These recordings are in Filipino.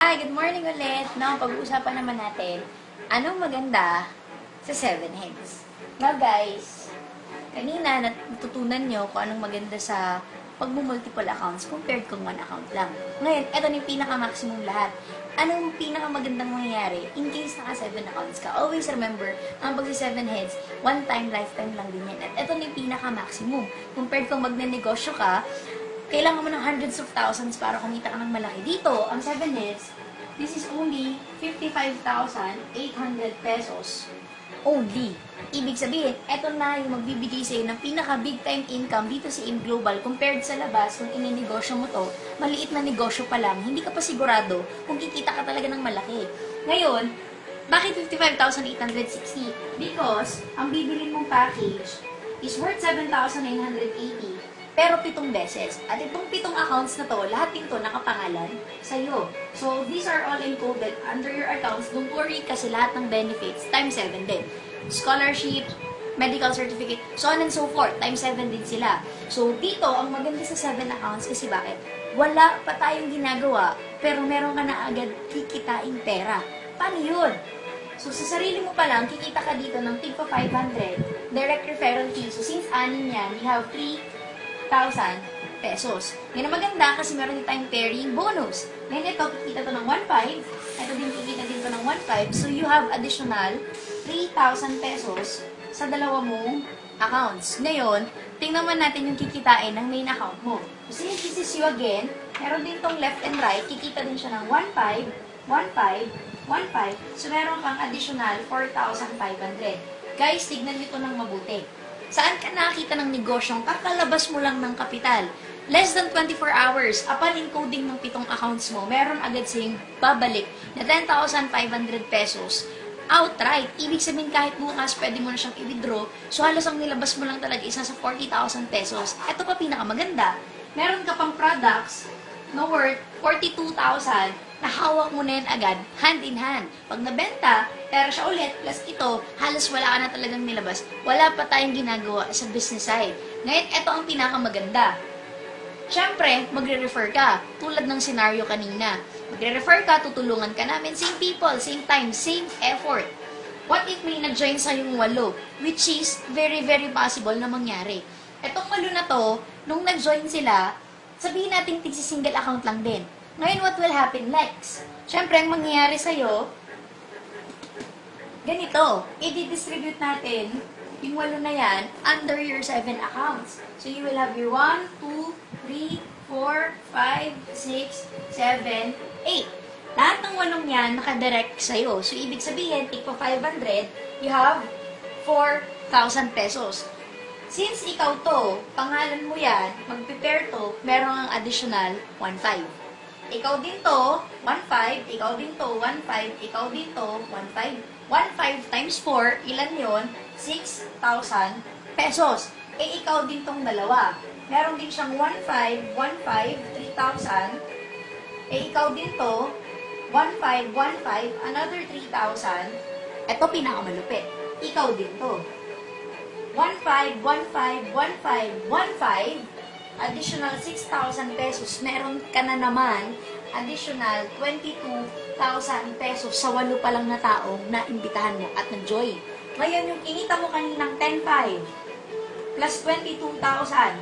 Hi, good morning ulit. No, pag-uusapan naman natin, anong maganda sa 7 heads. Now guys, kanina natutunan nyo kung anong maganda sa pag-multiple accounts compared kung one account lang. Ngayon, eto na yung pinaka-maximum lahat. Anong pinaka-magandang mangyayari in case naka 7 accounts ka? Always remember, ang pag 7 heads, one time, lifetime lang din yan. At eto na yung pinaka-maximum. Compared kung magne-negosyo ka, kailangan mo ng hundreds of thousands para kumita ka ng malaki. Dito, ang 7 heads, this is only 55,800 pesos. Only. Ibig sabihin, eto na yung magbibigay sa'yo ng pinaka-big time income dito sa In Global compared sa labas kung ininegosyo mo to, maliit na negosyo pa lang, hindi ka pa sigurado kung kikita ka talaga ng malaki. Ngayon, bakit 55,860? Because, ang bibili mong package is worth 7,980 pero 7 beses. At itong 7 accounts na to, lahat dito nakapangalan sa'yo. So, these are all encoded under your accounts. Don't worry kasi lahat ng benefits, times 7 din. Scholarship, medical certificate, so on and so forth, times 7 din sila. So, dito, ang maganda sa 7 accounts kasi bakit? Wala pa tayong ginagawa, pero meron ka na agad kikitain pera. Paano yun? So, sa sarili mo pa lang, kikita ka dito ng tigpa 500, direct referral fee. So, since anin yan, you have 3,000 pesos. Yan ang maganda kasi meron din tayong pairing bonus. Ngayon ito, kikita to ng 1,500. Ito din kikita din to ng 1,500. So, you have additional 3,000 pesos sa dalawa mong accounts. Ngayon, tingnan man natin yung kikitain ng main account mo. So, since this is you again, meron din tong left and right, kikita din siya ng 1,500, 1,500, 1,500. So, meron kang additional 4,500. Guys, tignan nyo to ng mabuti. Saan ka nakakita ng negosyong kakalabas mo lang ng kapital? Less than 24 hours, upon encoding ng 7 accounts mo, meron agad sa'yong babalik na 10,500 pesos outright. Ibig sabihin kahit bukas, pwede mo na siyang i-withdraw. So halos ang nilabas mo lang talaga isa sa 40,000 pesos. Ito pa pinakamaganda. Meron ka pang products na worth 42,000 na hawak mo na yan agad, hand in hand. Pag nabenta, pera siya ulit, plus ito, halos wala ka na talagang nilabas. Wala pa tayong ginagawa sa business side. Ngayon, ito ang pinakamaganda. Siyempre, magre-refer ka. Tulad ng scenario kanina. Magre-refer ka, tutulungan ka namin. Same people, same time, same effort. What if may nag-join sa yung 8? Which is very, very possible na mangyari. Etong 8 na to, nung nag-join sila, sabihin natin tig-single account lang din. Ngayon, what will happen next? Siyempre, ang mangyayari sa'yo, ganito, i-distribute natin yung 8 na yan under your 7 accounts. So, you will have your 1, 2, 3, 4, 5, 6, 7, 8. Lahat ng 8 yan nakadirect sa'yo. So, ibig sabihin, tigpa 500, you have 4,000 pesos. Since ikaw to, pangalan mo yan, mag-prepare to, meron ang additional 1,500. Ikaw din to, 1,500. Ikaw din to, 1,500. Ikaw din to, 1,500. 1,500 times 4, ilan yon? 6,000 pesos. Eh, ikaw din tong dalawa. Meron din siyang 1,500, 1,500, 3,000. Eh, ikaw din to, 1,500, 1,500, another 3,000. Ito pinakamalupit. Ikaw din to. 1,500, 1,500, 1,500, 1,500. Additional 6,000 pesos, meron ka na naman additional 22,000 pesos sa 8 pa lang na taong na-imbitahan mo at nag-join. Ngayon, yung kinita mo kaninang 10,500 plus 22,000,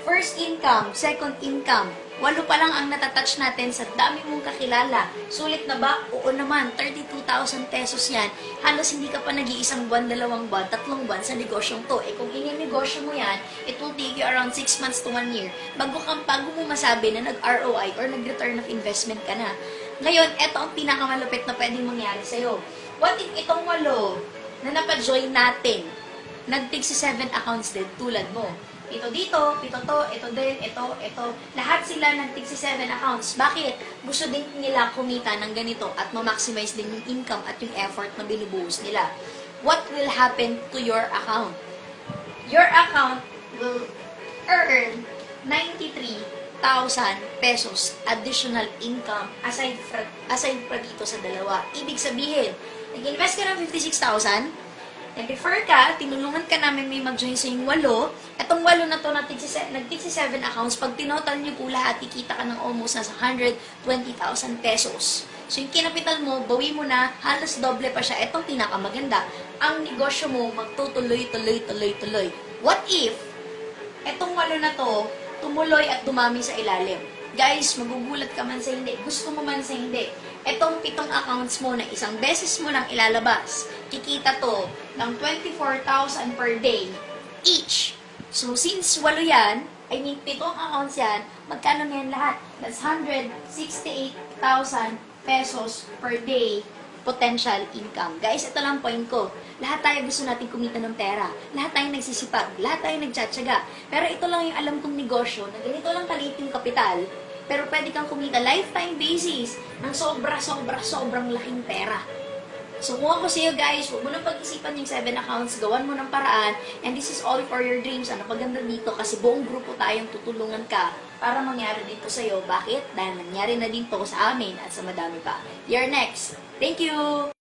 first income, second income, 8 pa lang ang natatouch natin sa dami mong kakilala. Sulit na ba? Oo naman, 32,000 pesos yan. Halos hindi ka pa nag-iisang buwan, 2 buwan, 3 buwan sa negosyong to. Eh kung negosyo mo yan, it will take you around 6 months to 1 year. Bago mo masabi na nag-ROI or nag-return of investment ka na. Ngayon, eto ang pinakamalupit na pwedeng mangyari sa'yo. What if itong 8 na napajoin natin, nag-take 7 accounts din tulad mo? Ito dito, ito to, ito din, ito. Lahat sila nag-take 7 accounts. Bakit? Gusto din nila kumita ng ganito at ma-maximize din yung income at yung effort na binubuhos nila. What will happen to your account? Your account will earn 93,000 pesos additional income aside fra dito sa dalawa. Ibig sabihin, nag-invest ka ng 56,000, nag-refer ka, tinulungan ka namin may mag-join sa yung 8. Etong 8 na to, nag-take 7 accounts. Pag tinotal nyo po lahat, kikita ka ng almost nasa 120,000 pesos. So, yung kinapital mo, bawi mo na, halos doble pa siya. Itong pinakamaganda. Ang negosyo mo, magtutuloy, tuloy, tuloy, tuloy. What if, etong 8 na to, tumuloy at dumami sa ilalim? Guys, magugulat ka man sa hindi. Gusto mo man sa hindi. Etong 7 accounts mo na isang beses mo nang ilalabas, kikita to ng 24,000 per day each. So, since 8 yan, 7 accounts yan, magkano na yan lahat? That's 168,000 pesos per day potential income. Guys, ito lang point ko. Lahat tayo gusto natin kumita ng pera. Lahat tayo nagsisipag. Lahat tayo nagtsatsaga. Pero ito lang yung alam kong negosyo na ganito lang kaliit yung kapital, pero pwede kang kumita lifetime basis ng sobrang laking pera. So, kung ako sa'yo guys, huwag mo nang pag-isipan yung 7 accounts, gawan mo ng paraan, and this is all for your dreams. Ano paganda dito? Kasi buong grupo tayong tutulungan ka para mangyari dito sa'yo. Bakit? Dahil nangyari na din to sa amin at sa madami pa. You're next. Thank you!